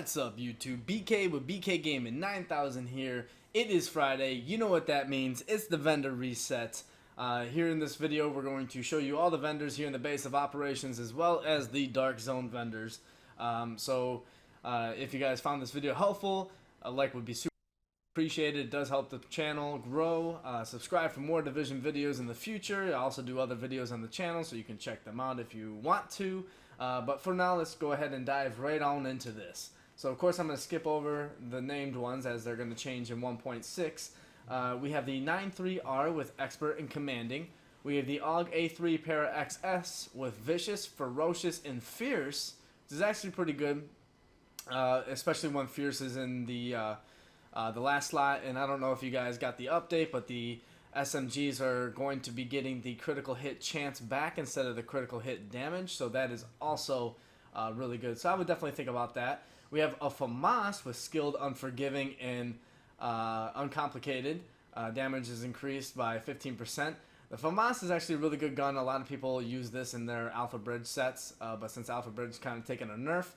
What's up, YouTube? BK with BK Gaming 9000 here. It is Friday. You know what that means. It's the vendor reset. Here in this video, we're going to show you all the vendors here in the base of operations as well as the dark zone vendors. If you guys found this video helpful, a like would be super appreciated. It does help the channel grow. Subscribe for more division videos in the future. I also do other videos on the channel, so you can check them out if you want to. But for now, let's go ahead and dive right on into this. So of course I'm going to skip over the named ones as they're going to change in 1.6. We have the 9.3R with Expert and Commanding. We have the AUG A3 Para XS with Vicious, Ferocious, and Fierce. This is actually pretty good, especially when Fierce is in the last slot. And I don't know if you guys got the update, but the SMGs are going to be getting the critical hit chance back instead of the critical hit damage, so that is also really good. So I would definitely think about that. We have a FAMAS with Skilled, Unforgiving, and Uncomplicated. Damage is increased by 15%. The FAMAS is actually a really good gun. A lot of people use this in their Alpha Bridge sets, but since Alpha Bridge is kind of taking a nerf,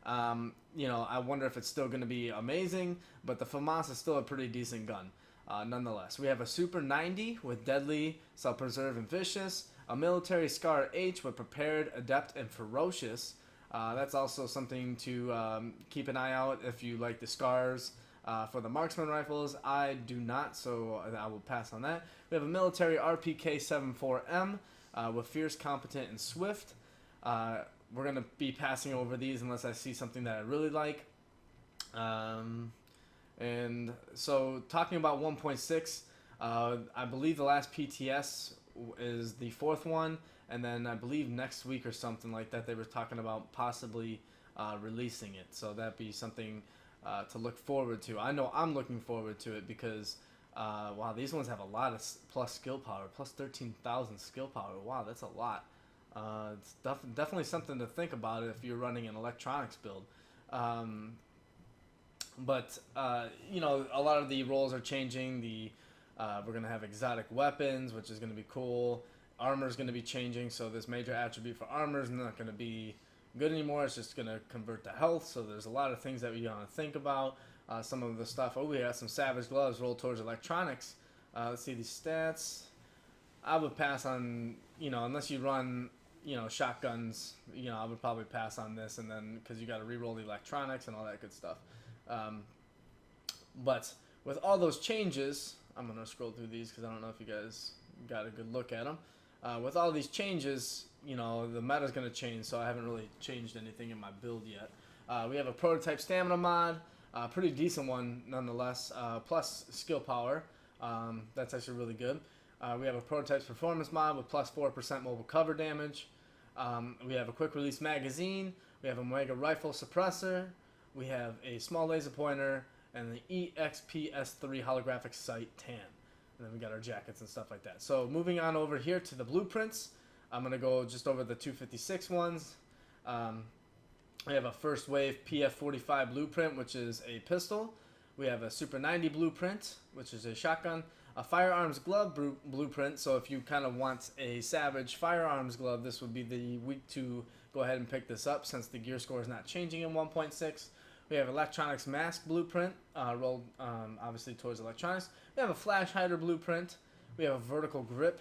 I wonder if it's still going to be amazing, but the FAMAS is still a pretty decent gun. Nonetheless, we have a Super 90 with Deadly, Self-Preserve, and Vicious. A Military Scar H with Prepared, Adept, and Ferocious. That's also something to keep an eye out if you like the Scars for the Marksman rifles. I do not, so I will pass on that. We have a Military RPK 74M with Fierce, Competent, and Swift. We're going to be passing over these unless I see something that I really like. And so talking about 1.6, I believe the last PTS is the fourth one, and then I believe next week or something like that they were talking about possibly releasing it. So that'd be something to look forward to. I know I'm looking forward to it because wow, these ones have a lot of plus skill power, plus 13,000 skill power. Wow, that's a lot. It's definitely something to think about if you're running an electronics build. But a lot of the roles are changing. We're gonna have exotic weapons, which is gonna be cool. Armor is gonna be changing, so this major attribute for armor is not gonna be good anymore. It's just gonna convert to health. So there's a lot of things that we want to think about. Some of the stuff. Oh, we have some Savage Gloves rolled towards electronics. Let's see these stats. I would pass on, unless you run, shotguns. I would probably pass on this, and then because you got to reroll the electronics and all that good stuff. But with all those changes, I'm going to scroll through these because I don't know if you guys got a good look at them. With all these changes, the meta is going to change, so I haven't really changed anything in my build yet. We have a prototype stamina mod, pretty decent one nonetheless, plus skill power. That's actually really good. We have a prototype performance mod with plus 4% mobile cover damage. We have a quick release magazine. We have a mega rifle suppressor. We have a small laser pointer and the EXP-S3 holographic sight tan. And then we got our jackets and stuff like that. So moving on over here to the blueprints, I'm going to go just over the 256 ones. We have a first wave PF45 blueprint, which is a pistol. We have a Super 90 blueprint, which is a shotgun. A firearms glove blueprint, so if you kind of want a Savage firearms glove, this would be the week to go ahead and pick this up since the gear score is not changing in 1.6. We have electronics mask blueprint, rolled obviously towards electronics. We have a flash hider blueprint. We have a vertical grip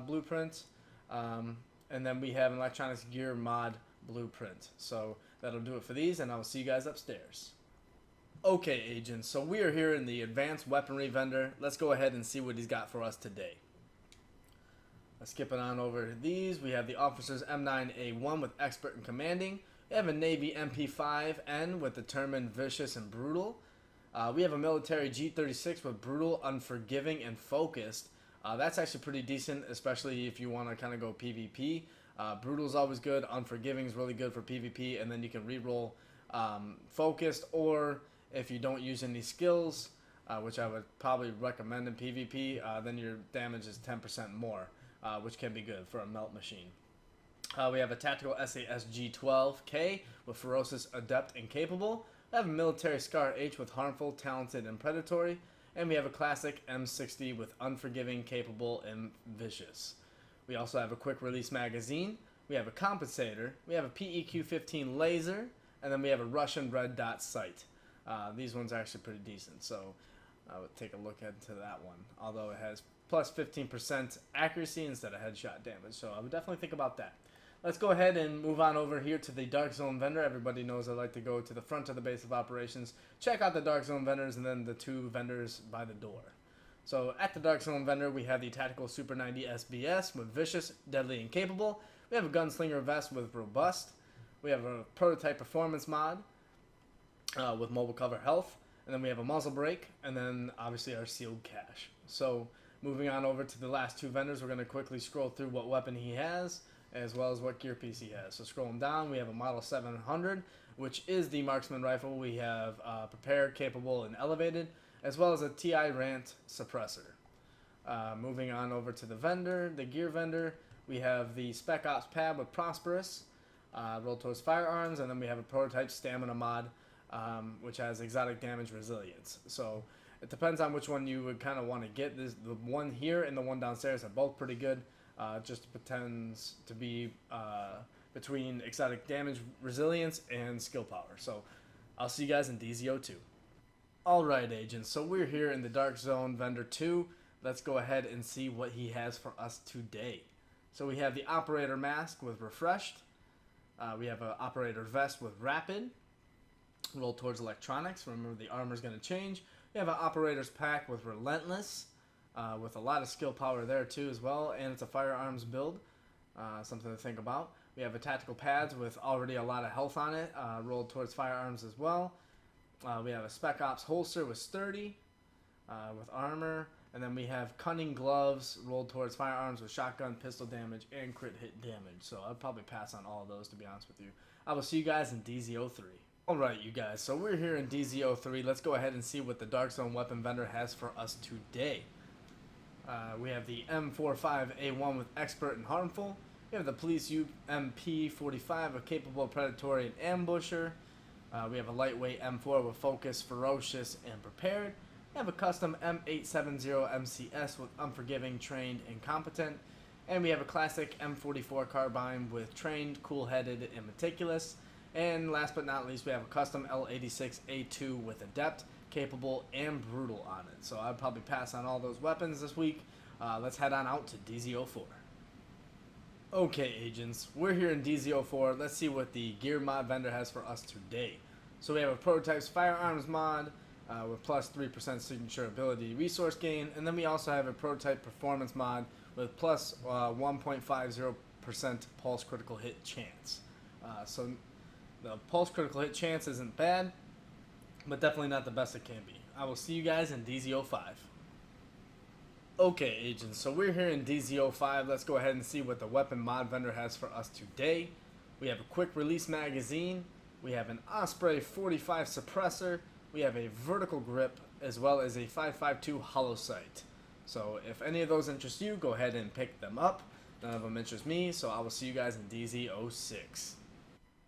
blueprint. And then we have an electronics gear mod blueprint. So that'll do it for these, and I'll see you guys upstairs. Okay, agents, so we are here in the advanced weaponry vendor. Let's go ahead and see what he's got for us today. Let's skip it on over to these. We have the Officer's M9A1 with Expert and Commanding. We have a Navy MP5N with Determined, Vicious, and Brutal. We have a Military G36 with Brutal, Unforgiving, and Focused. That's actually pretty decent, especially if you want to kind of go PvP. Brutal is always good. Unforgiving is really good for PvP, and then you can reroll Focused, or if you don't use any skills, which I would probably recommend in PvP, then your damage is 10% more, which can be good for a melt machine. We have a tactical SASG-12K with Ferocious, Adept, and Capable. We have a Military Scar H with Harmful, Talented, and Predatory. And we have a classic M60 with Unforgiving, Capable, and Vicious. We also have a quick release magazine. We have a compensator. We have a PEQ-15 laser. and then we have a Russian red dot sight. These ones are actually pretty decent, so I would take a look into that one, although it has plus 15% accuracy instead of headshot damage, so I would definitely think about that. Let's go ahead and move on over here to the Dark Zone vendor. Everybody knows I like to go to the front of the base of operations, check out the Dark Zone vendors, and then the two vendors by the door. So at the Dark Zone vendor, we have the Tactical Super 90 SBS with Vicious, Deadly, and Capable. We have a Gunslinger Vest with Robust. We have a Prototype Performance mod with Mobile Cover Health. And then we have a Muzzle Brake, and then obviously our Sealed Cache. So moving on over to the last two vendors, we're going to quickly scroll through what weapon he has, as well as what gear piece he has. So scrolling down, we have a Model 700, which is the marksman rifle. We have Prepared, Capable, and Elevated, as well as a TI Rant suppressor. Moving on over to the vendor, the gear vendor, we have the Spec Ops pad with Prosperous, rolled towards firearms, and then we have a Prototype Stamina mod, which has exotic damage resilience. So it depends on which one you would kind of want to get. The one here and the one downstairs are both pretty good. Just pretends to be between exotic damage resilience and skill power. So I'll see you guys in DZO2. Alright, agents, so we're here in the Dark Zone vendor 2. Let's go ahead and see what he has for us today. So we have the Operator Mask with Refreshed. We have an Operator Vest with Rapid. Roll towards electronics. Remember, the armor's going to change. We have an Operator's Pack with Relentless, with a lot of skill power there too as well, and it's a firearms build, something to think about. We have a Tactical Pads with already a lot of health on it, rolled towards firearms as well. We have a Spec Ops holster with Sturdy, with armor, and then we have Cunning Gloves rolled towards firearms with shotgun, pistol damage, and crit hit damage. So I'd probably pass on all of those, to be honest with you. I will see you guys in DZO3. Alright, you guys, so we're here in DZO3. Let's go ahead and see what the Dark Zone weapon vendor has for us today. We have the M45A1 with Expert and Harmful. We have the Police UMP45 with Capable, Predatory, and Ambusher. We have a lightweight M4 with Focus, Ferocious, and Prepared. We have a custom M870 MCS with Unforgiving, Trained, and Competent. And we have a classic M44 carbine with Trained, Cool-Headed, and Meticulous. And last but not least, we have a custom L86A2 with Adept, Capable, and Brutal on it. So I'd probably pass on all those weapons this week. Let's head on out to DZO4. Okay, agents, we're here in DZO4. Let's see what the gear mod vendor has for us today. So we have a Prototypes Firearms mod with plus 3% signature ability resource gain. And then we also have a Prototype Performance mod with plus 1.50% pulse critical hit chance. So the pulse critical hit chance isn't bad, but definitely not the best it can be. I will see you guys in DZO5. Okay, agents, so we're here in DZO5. Let's go ahead and see what the weapon mod vendor has for us today. We have a quick release magazine. We have an Osprey 45 suppressor. We have a vertical grip, as well as a 5.52 hollow sight. So if any of those interest you, go ahead and pick them up. None of them interest me, so I will see you guys in DZO6.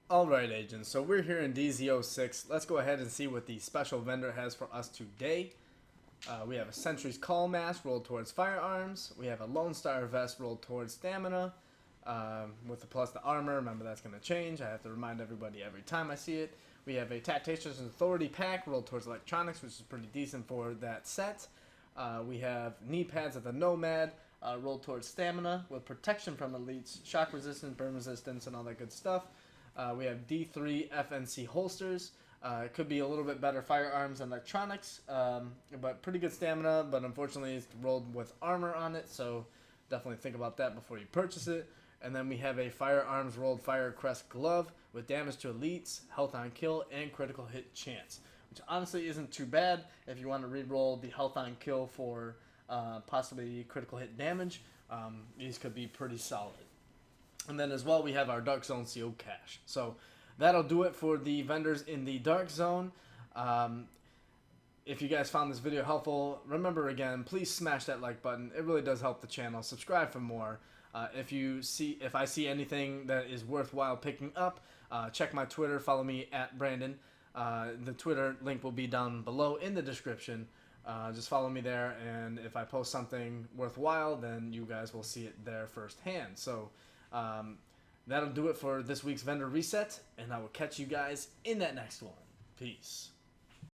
Alright, agents, so we're here in DZO6. Let's go ahead and see what the special vendor has for us today. We have a Sentry's Call Mask rolled towards firearms. We have a Lone Star Vest rolled towards stamina. With the plus the armor, remember that's going to change. I have to remind everybody every time I see it. We have a Tactician's Authority Pack rolled towards electronics, which is pretty decent for that set. We have knee pads of the Nomad rolled towards stamina with protection from elites, shock resistance, burn resistance, and all that good stuff. We have D3 FNC holsters. It could be a little bit better firearms and electronics, but pretty good stamina, but unfortunately it's rolled with armor on it, so definitely think about that before you purchase it. And then we have a firearms rolled fire crest glove with damage to elites, health on kill, and critical hit chance, which honestly isn't too bad if you want to re-roll the health on kill for possibly critical hit damage. These could be pretty solid. And then as well, we have our Dark Zone Sealed Cache. So that'll do it for the vendors in the Dark Zone. If you guys found this video helpful, remember again, please smash that like button. It really does help the channel. Subscribe for more. If I see anything that is worthwhile picking up, check my Twitter. Follow me at Brandon. The Twitter link will be down below in the description. Just follow me there, and if I post something worthwhile, then you guys will see it there firsthand. So that'll do it for this week's vendor reset, and I will catch you guys in that next one. Peace.